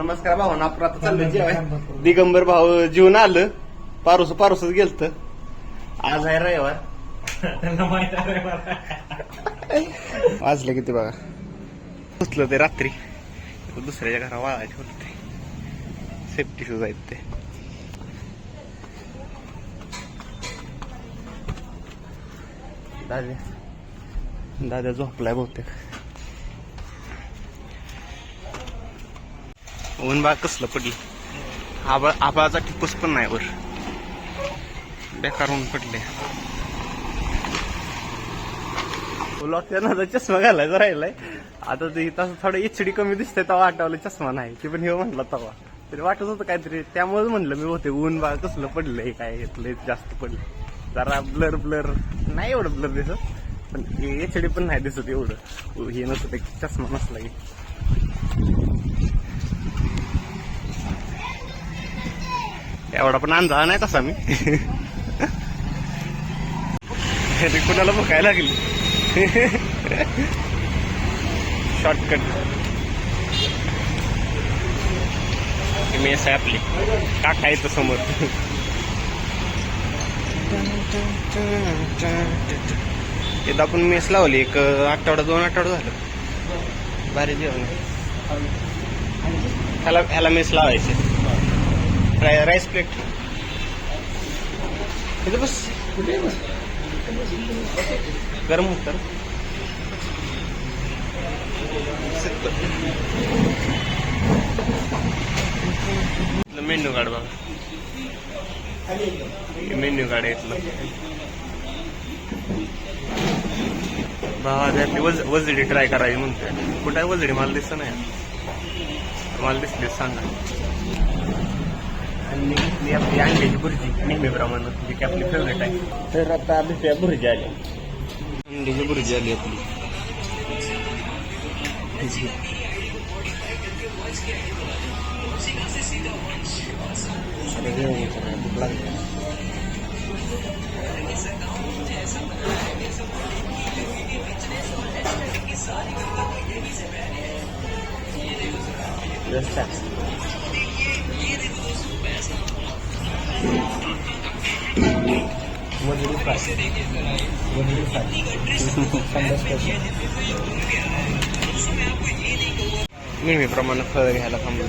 नमस्कार भाऊ ना. आपण आता चाललोय जेवाय. दिगंबर भाऊ जीवन आलं. पारूसच गेलत. आज आहे रविवार. त्यांना माहित आहे रविवार. वाजले किती बघा. पुसलं ते रात्री दुसऱ्याच्या घरा वाळाय ठेवलं ते. सेफ्टी शूज आहेत ते. दादा झोपलाय बहुतेक. ऊन बाग कसलं पडलं. आबाळाचा टिपूस पण नाही वर. बेकार ऊन पडले. लोकांना चष्मा घालायचा राहिलाय. आता ते तसं थोडं एचडी कमी दिसतंय तेव्हा आठवलं चष्मा नाही की पण हे म्हटलं तेव्हा तरी वाटत होतं काहीतरी. त्यामुळेच म्हणलं मी होते ऊन बाग कसलं पडलंय काय घेतलंय जास्त पडलं. जरा ब्लर नाही एवढं ब्लर दिसत पण एचडी पण नाही दिसत एवढं. हे नसतं चष्मा नसला की. एवढा पण अंदाज नाही तसा मी. कुणाला भुकायला लागली. शॉर्टकट मेस आहे आपली. काका येतं समोर. इथं आपण मेस लावली एक 2 आठवडा झालं. भारी जेवण. ह्याला मेस लावायचे. राईस प्लेट इथं बस. गरम होतं. मेन्यू कार्ड बघा. मेन्यू कार्ड इथलं भावा. आपली वजडी ट्राय करायची म्हणतोय. कुठे आहे वजडी मला दिसत नाही. मला दिसली सांगा. आणि आपली अंड्याची भुर्जी नेहमीप्रमाणे जी की आपली फेवरेट आहे. तर आता दुसऱ्या भुर्जी आली. अंड्याची भुर्जी आली आपली. नेहमीप्रमाणे फळ घ्यायला थांबलो.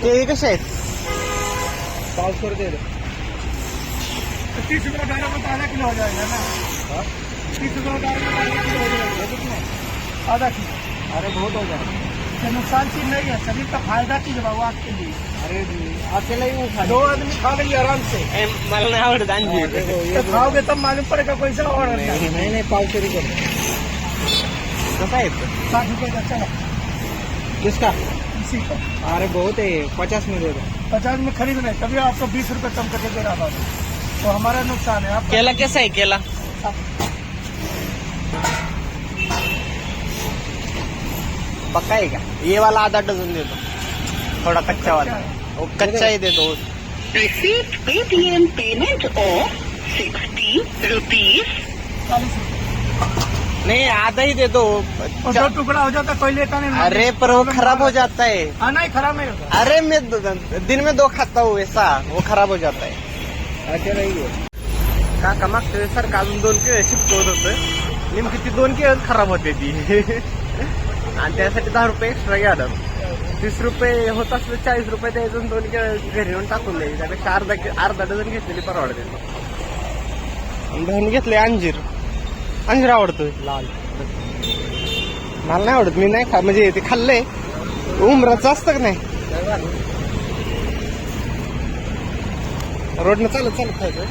ते कसे आहेत. 500 रुपये. 30 रुपये आधा किलो हो जाएगा ना. 30 रुपये आधा किलो. अरे बहुत हो जाएगा. नुकसान चीज नहीं है. शरीर का फायदा चीज बाबू आपके लिए. अरे अकेला ही खा. 2 आदमी खा लेंगे आराम से. मला नाही आवडत अंजी. खाओगे तब मालूम पड़ेगा पैसा और नहीं. 500 रुपये. कसा है. 60 रुपये का. चला किसका. इसी का. अरे बहुत है. 50 में दे दो. 50 में खरीद नहीं. तभी आपको 20 रुपये कम करके दे रहा था. तो हमारा नुकसान है. आप केला कैसा है. केला पक्का है क्या. ये वाला आधा डजन दे दो. थोड़ा कच्चा वाला. वो कच्चा ही दे दो. Receipt Paytm payment of 60 rupees. नहीं आधा ही दे दो. जो टुकड़ा हो जाता कोई लेता नहीं. अरे पर वो खराब हो जाता है. हाँ नहीं खराब नहीं होता. अरे मैं दिन में 2 खाता हूँ ऐसा. वो खराब हो जाता है. अच्छा नहीं है. काका मागच्या वेळेस सारखं अजून 2 केळ चिपकवत होतं. नेमकी ती 2 केळ खराब होते ती. आणि त्यासाठी 10 रुपये एक्स्ट्रा घ्यायला. 30 रुपये होत असलं 40 रुपये द्यायचं. 2 केळ घरी येऊन टाकून द्यायचे. त्यापेक्षा अर्धा डझन घेतलेली परवडते. धन घेतले अंजीर. अंजीर आवडतोय लाल. मला नाही आवडत. मी नाही खा. म्हणजे ते खाल्लंय. उमराचं असतं का नाही. रोडनं चालत खायचं.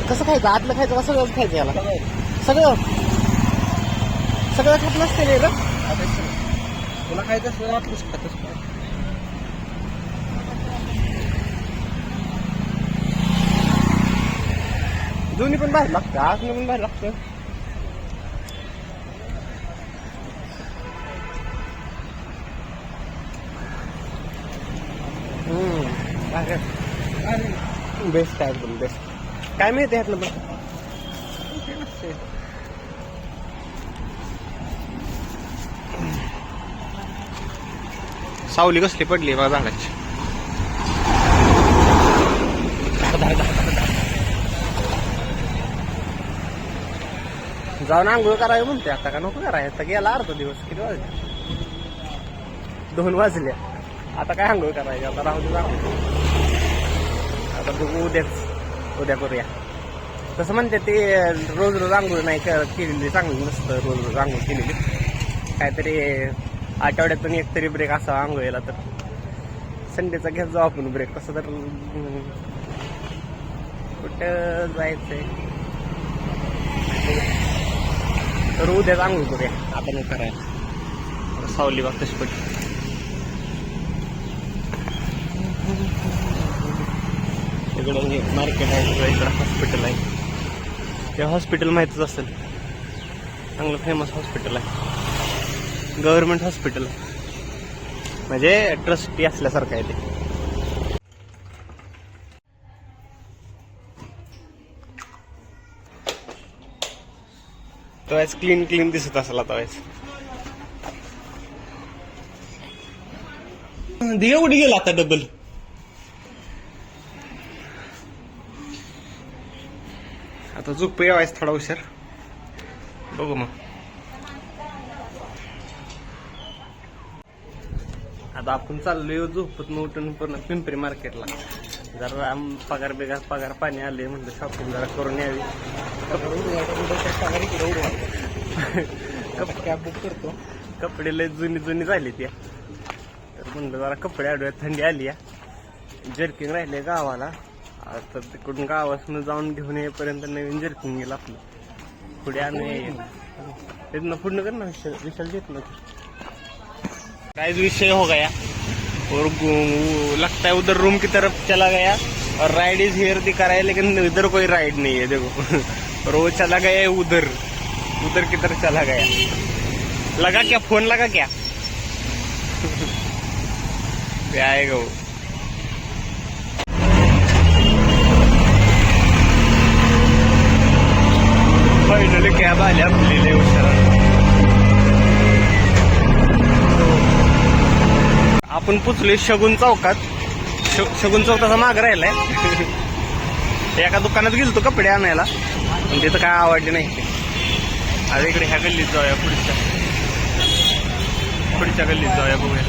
कसं खायचं. आतलं खायचं का सगळंच खायचं. याला सगळं खात नसते रे. तुला खायचं असलं आतलंच खातच. दोन्ही पण बाहेर लागतं. आतनं पण बाहेर लागतं. बेस्ट आहे एकदम बेस्ट. काय मिळते ह्यातलं पण? सावली कसली पडली बघा झाडाची. जाऊन आंघोळ करावी म्हणते आता का नको करायचं. आता गेला अर्धा दिवस. किती वाजले? 2 वाजले. आता काय आंघोळ करायची? आता राहू दे जाऊ. आता बघू उद्या करूया. तसं म्हणते ते रोज रोज आंघोळ नाही केलेली चांगली नसतं. रोज रोज आंघोळ केलेली काहीतरी आठवड्यातून एक तरी ब्रेक असावा आंघोळीला. तर संडेचा घेत जाऊ आपण ब्रेक. कसं तर कुठं जायचंय तर उद्याच आंघोळ करूया. आता नाही करायला. सावली बघ तशी पडली. इकडं मार्केट आहे, इकडं हॉस्पिटल आहे. ते हॉस्पिटल माहितीच असेल, चांगलं फेमस हॉस्पिटल आहे. गव्हर्नमेंट हॉस्पिटल म्हणजे ट्रस्टी असल्यासारखं आहे ते. तो क्लीन दिसत असेल आता एवढी गेला आता डबल. आता झोप यावायच थोडा उशीर. बघू मग. आता आपण चाललोय झोपत उठून पूर्ण पिंपरी मार्केटला. जरा पगार पाणी आले म्हणलं शॉपिंग जरा करून यावी. कॅब बुक करतो. कपडे लय जुनी झाली त्या. तर म्हणलं जरा कपडे आडव्या. थंडी आली. जर्किंग राहिले गावाला. आता तिकडून गावातून जाऊन घेऊन येईपर्यंत नवीन जर्किंग गेलं आपलं. पुढे आणून तिथनं पूर्ण कर ना. विशाल देत ना. काय विषय हो गया और लगता है उधर रूम की तरफ चला गया और राइड इज हियर दिखा रहा है लेकिन इधर कोई राइड नहीं है. देखो और वो चला गया उधर की तरफ चला गया. लगा क्या? फोन लगा क्या? आएगा वो. फायनली कॅब आली आपली उशिरा. आपण पोचलोय शगुन चौकात. शगुन चौकाचा माग राहिलाय. एका दुकानात गेलतो कपडे आणायला पण तिथं काय आवडले नाही. आता इकडे ह्या गल्लीत जाऊया. पुढच्या गल्लीत जाऊया. बघूया.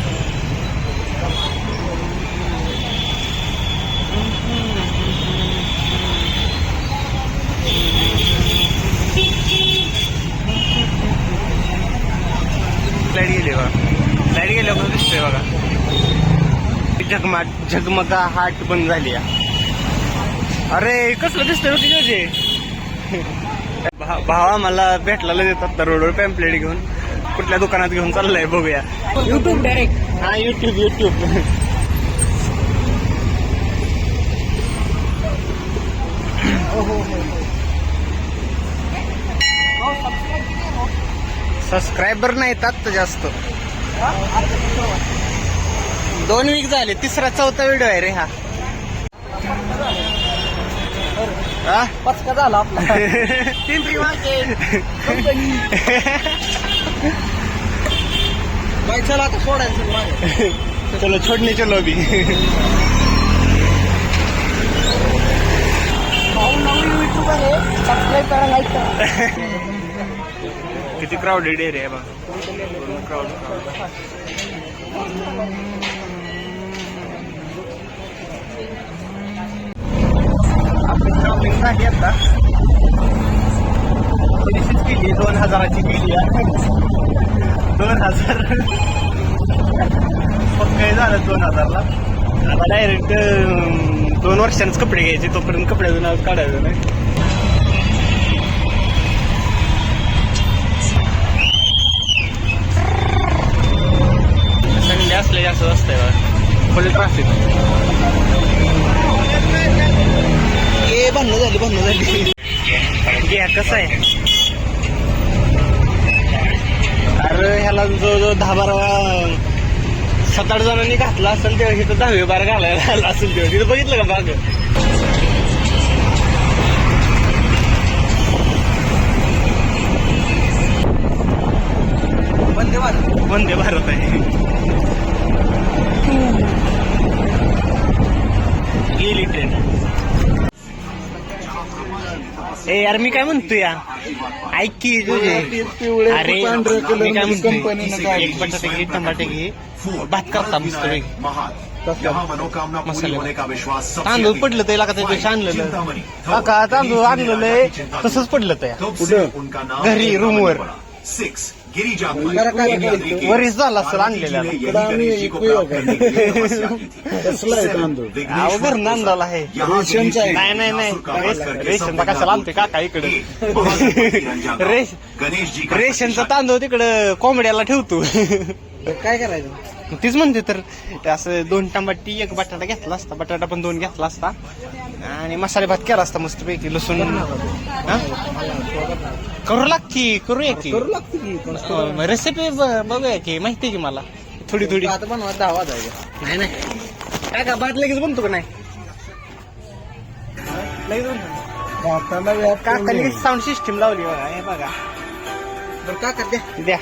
लाईट गेली बघा. लाईट गेल्यावर दिसतोय बघा. झगमगा हाट बंद झाली. अरे कसलं दिसतंय तुझे भावा. मला भेटला देतात तर रोडवर पॅम्पलेट घेऊन. कुठल्या दुकानात घेऊन चाललंय बघूया. YouTube direct. हा युट्यूब. सबस्क्रायबर नाहीत आता जास्त. 2 वीक झाले. 3रा-4था व्हिडिओ आहे रे हा. पचका झाला आपला. पिंपरी मार्केट बाई. चला आता सोडायचं मागे. चलो छोडणे चलो अभी. नवीन युट्यूबर आहे. सबस्क्राईब करा, लाईक करा. किती क्राऊडेड एरिया आहे बघा. क्राऊड. आपली शॉपिंग झाली आता. थोडीशीच केली. 2000ची केली. 2000 मग काय झालं 2000ला. आता डायरेक्ट 2 वर्षांच कपडे घ्यायचे. तोपर्यंत कपड्याचं नाव काढायचं नाही. संडे असले जास्त असतंय बघा. फुल ट्रॅफिक. भांडणं झाली. घ्या कसं आहे. अरे ह्याला जवळजवळ 10-12 7-8 जणांनी घातला असेल तेव्हा इथं 10वी 12 घालायला आला असेल तेव्हा तिथं बघितलं का बाग वंदे भारत आहे गेली ट्रेन ए यार मी काय म्हणतोय या ऐक की तुझे अरे मी काय म्हणतोय एक बटाटे घे टमाटे घे भात करता मस्त मसाले तांदूळ पडलं त्याला का त्यापेक्षा आणलेलं काका तांदूळ आणलेलं तसंच पडलं त्या कुठं घरी रूमवर वरीच झाला असेल आणलेला घरनं आणलेला आहे नाही रेशनचा कशाला आणतोय काका इकडे रेशनचा तांदूळ तिकडं कोंबड्याला ठेवतो काय करायचं तीच म्हणते तर असं 2 टमाटी 1 बटाटा घेतला असता बटाटा पण 2 घेतला असता आणि मसाले भात केला असता मस्त पैकी लसूण करूया की रेसिपी बघूया की माहिती की मला थोडी आता बनवा 10 वाजायचं नाही काय का भात लगेच बनतो का नाही लगेच बनतो काका लगेच साऊंड सिस्टीम लावली बघा हे बघा बरं का द्या द्या